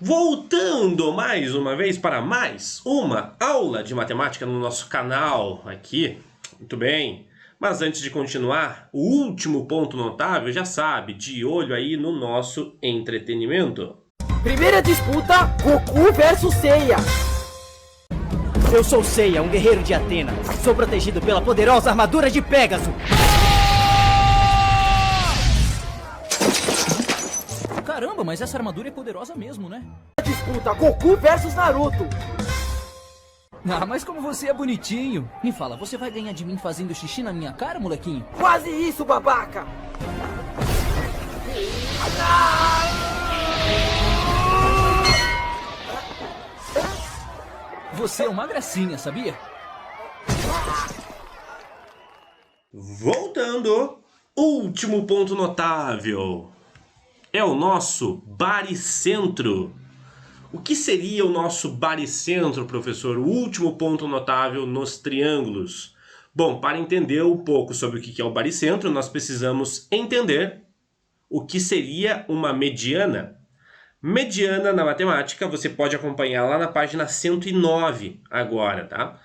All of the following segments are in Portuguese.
Voltando mais uma vez para mais uma aula de matemática no nosso canal aqui. Muito bem. Mas antes de continuar, o último ponto notável, já sabe, de olho aí no nosso entretenimento. Primeira disputa, Goku versus Seiya. Eu sou Seiya, um guerreiro de Atena. Sou protegido pela poderosa armadura de Pégaso. Caramba, mas essa armadura é poderosa mesmo, né? Disputa, Goku versus Naruto. Ah, mas como você é bonitinho. Me fala, você vai ganhar de mim fazendo xixi na minha cara, molequinho? Quase isso, babaca. Você é uma gracinha, sabia? Voltando, último ponto notável. É o nosso baricentro. O que seria o nosso baricentro, professor? O último ponto notável nos triângulos. Bom, para entender um pouco sobre o que é o baricentro, nós precisamos entender o que seria uma mediana. Mediana na matemática, você pode acompanhar lá na página 109 agora, tá?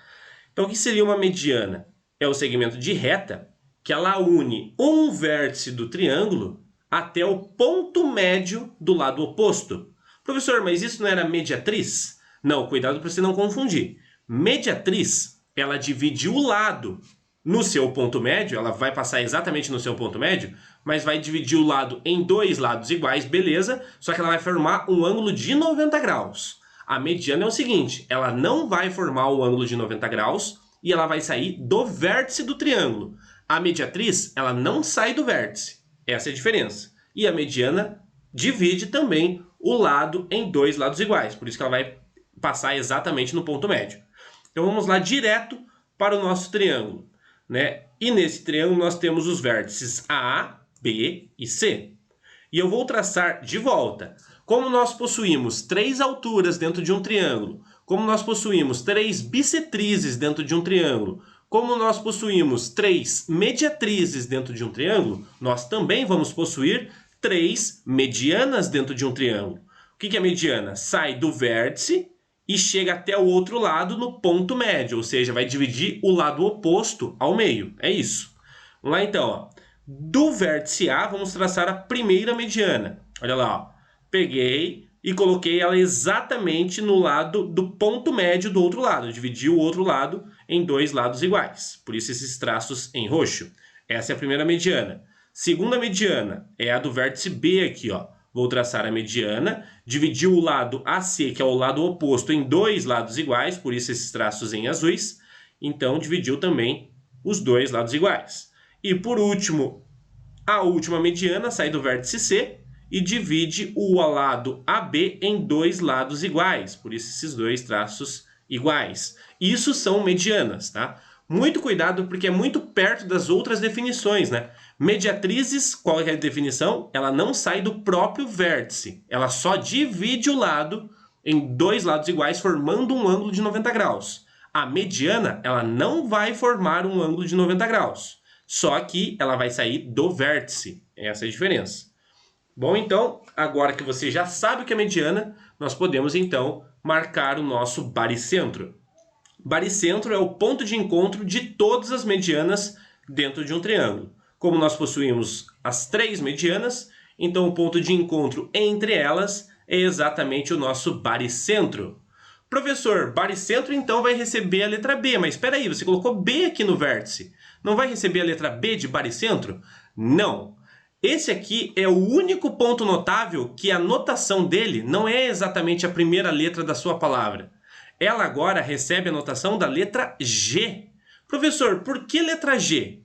Então, o que seria uma mediana? É o segmento de reta que ela une um vértice do triângulo até o ponto médio do lado oposto. Professor, mas isso não era mediatriz? Não, cuidado para você não confundir. Mediatriz, ela divide o lado no seu ponto médio, ela vai passar exatamente no seu ponto médio, mas vai dividir o lado em dois lados iguais, beleza, só que ela vai formar um ângulo de 90 graus. A mediana é o seguinte, ela não vai formar o ângulo de 90 graus e ela vai sair do vértice do triângulo. A mediatriz, ela não sai do vértice. Essa é a diferença. E a mediana divide também o lado em dois lados iguais. Por isso que ela vai passar exatamente no ponto médio. Então vamos lá direto para o nosso triângulo, né? E nesse triângulo nós temos os vértices A, B e C. E eu vou traçar de volta. Como nós possuímos três alturas dentro de um triângulo, como nós possuímos três bissetrizes dentro de um triângulo, como nós possuímos três mediatrizes dentro de um triângulo, nós também vamos possuir três medianas dentro de um triângulo. O que é mediana? Sai do vértice e chega até o outro lado no ponto médio, ou seja, vai dividir o lado oposto ao meio. É isso. Vamos lá então. Ó. Do vértice A, vamos traçar a primeira mediana. Olha lá. Ó. Peguei e coloquei ela exatamente no lado do ponto médio do outro lado. Dividi o outro lado em dois lados iguais. Por isso esses traços em roxo. Essa é a primeira mediana. Segunda mediana é a do vértice B aqui, ó. Vou traçar a mediana, dividir o lado AC, que é o lado oposto, em dois lados iguais, por isso esses traços em azuis. Então, dividiu também os dois lados iguais. E por último, a última mediana sai do vértice C e divide o lado AB em dois lados iguais, por isso esses dois traços iguais. Isso são medianas, tá? Muito cuidado porque é muito perto das outras definições, né? Mediatrizes, qual é a definição? Ela não sai do próprio vértice. Ela só divide o lado em dois lados iguais, formando um ângulo de 90 graus. A mediana, ela não vai formar um ângulo de 90 graus. Só que ela vai sair do vértice. Essa é a diferença. Bom, então, agora que você já sabe o que é mediana, nós podemos, então, marcar o nosso baricentro. Baricentro é o ponto de encontro de todas as medianas dentro de um triângulo. Como nós possuímos as três medianas, então o ponto de encontro entre elas é exatamente o nosso baricentro. Professor, baricentro então vai receber a letra B, mas espera aí, você colocou B aqui no vértice. Não vai receber a letra B de baricentro? Não. Esse aqui é o único ponto notável que a notação dele não é exatamente a primeira letra da sua palavra. Ela agora recebe a notação da letra G. Professor, por que letra G?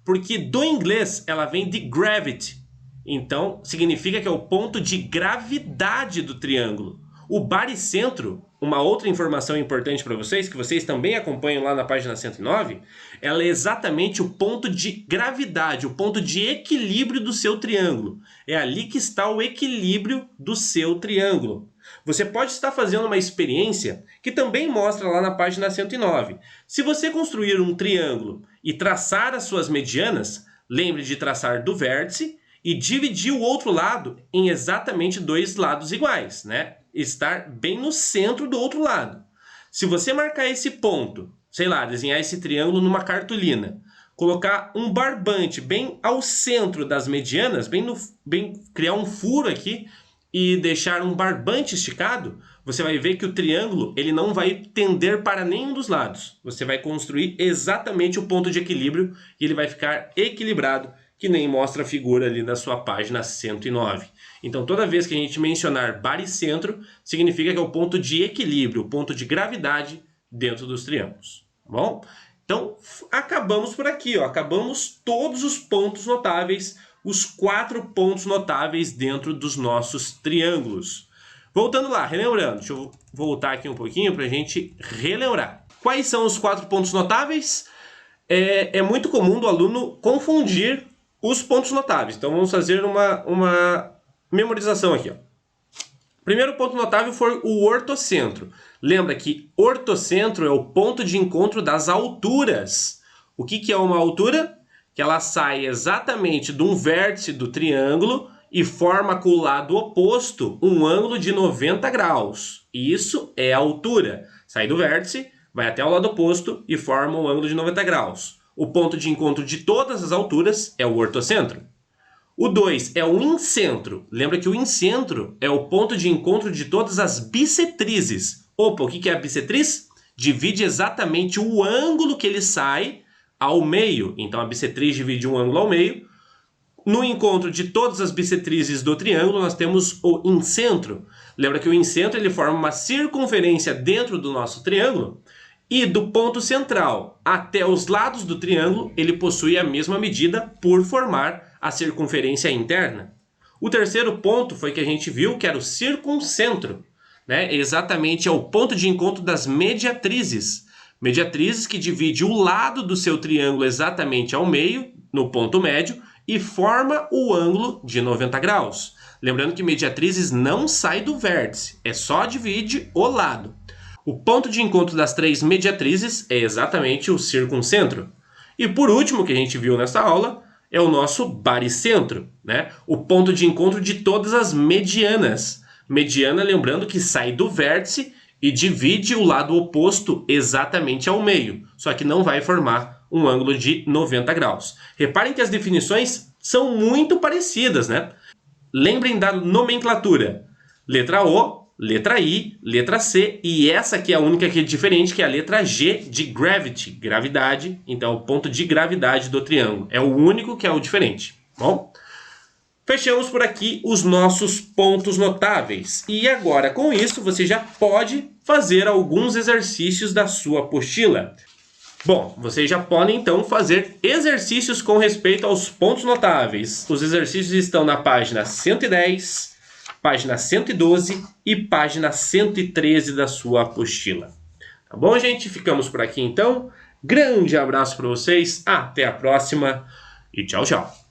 Porque do inglês ela vem de gravity. Então, significa que é o ponto de gravidade do triângulo. O baricentro, uma outra informação importante para vocês, que vocês também acompanham lá na página 109, ela é exatamente o ponto de gravidade, o ponto de equilíbrio do seu triângulo. É ali que está o equilíbrio do seu triângulo. Você pode estar fazendo uma experiência que também mostra lá na página 109. Se você construir um triângulo e traçar as suas medianas, lembre de traçar do vértice e dividir o outro lado em exatamente dois lados iguais, né? Estar bem no centro do outro lado. Se você marcar esse ponto, sei lá, desenhar esse triângulo numa cartolina, colocar um barbante bem ao centro das medianas, criar um furo aqui e deixar um barbante esticado, você vai ver que o triângulo ele não vai tender para nenhum dos lados. Você vai construir exatamente o ponto de equilíbrio e ele vai ficar equilibrado, que nem mostra a figura ali na sua página 109. Então, toda vez que a gente mencionar baricentro, significa que é o ponto de equilíbrio, o ponto de gravidade dentro dos triângulos. Tá bom? Então, acabamos por aqui, ó. Acabamos todos os pontos notáveis, os 4 pontos notáveis dentro dos nossos triângulos. Voltando lá, relembrando, deixa eu voltar aqui um pouquinho para a gente relembrar. Quais são os 4 pontos notáveis? É muito comum do aluno confundir os pontos notáveis. Então, vamos fazer uma memorização aqui, ó. Primeiro ponto notável foi o ortocentro. Lembra que ortocentro é o ponto de encontro das alturas. O que é uma altura? Que ela sai exatamente de um vértice do triângulo e forma com o lado oposto um ângulo de 90 graus. Isso é a altura. Sai do vértice, vai até o lado oposto e forma um ângulo de 90 graus. O ponto de encontro de todas as alturas é o ortocentro. O 2 é o incentro. Lembra que o incentro é o ponto de encontro de todas as bissetrizes. Opa, o que é a bissetriz? Divide exatamente o ângulo que ele sai ao meio. Então, a bissetriz divide um ângulo ao meio. No encontro de todas as bissetrizes do triângulo, nós temos o incentro. Lembra que o incentro ele forma uma circunferência dentro do nosso triângulo. E do ponto central até os lados do triângulo, ele possui a mesma medida por formar a circunferência interna. O terceiro ponto foi que a gente viu que era o circuncentro, né? Exatamente é o ponto de encontro das mediatrizes. Mediatrizes que divide o lado do seu triângulo exatamente ao meio, no ponto médio, e forma o ângulo de 90 graus. Lembrando que mediatrizes não sai do vértice, é só divide o lado. O ponto de encontro das 3 mediatrizes é exatamente o circuncentro. E por último, que a gente viu nessa aula, é o nosso baricentro, né? O ponto de encontro de todas as medianas. Mediana, lembrando que sai do vértice e divide o lado oposto exatamente ao meio, só que não vai formar um ângulo de 90 graus. Reparem que as definições são muito parecidas, né? Lembrem da nomenclatura. Letra O, letra I, letra C, e essa aqui é a única que é diferente, que é a letra G de gravity, gravidade. Então, o ponto de gravidade do triângulo. É o único que é o diferente. Bom, fechamos por aqui os nossos pontos notáveis. E agora, com isso, você já pode fazer alguns exercícios da sua apostila. Bom, vocês já podem, então, fazer exercícios com respeito aos pontos notáveis. Os exercícios estão na página 110, página 112 e página 113 da sua apostila. Tá bom, gente? Ficamos por aqui, então. Grande abraço para vocês, até a próxima e tchau, tchau.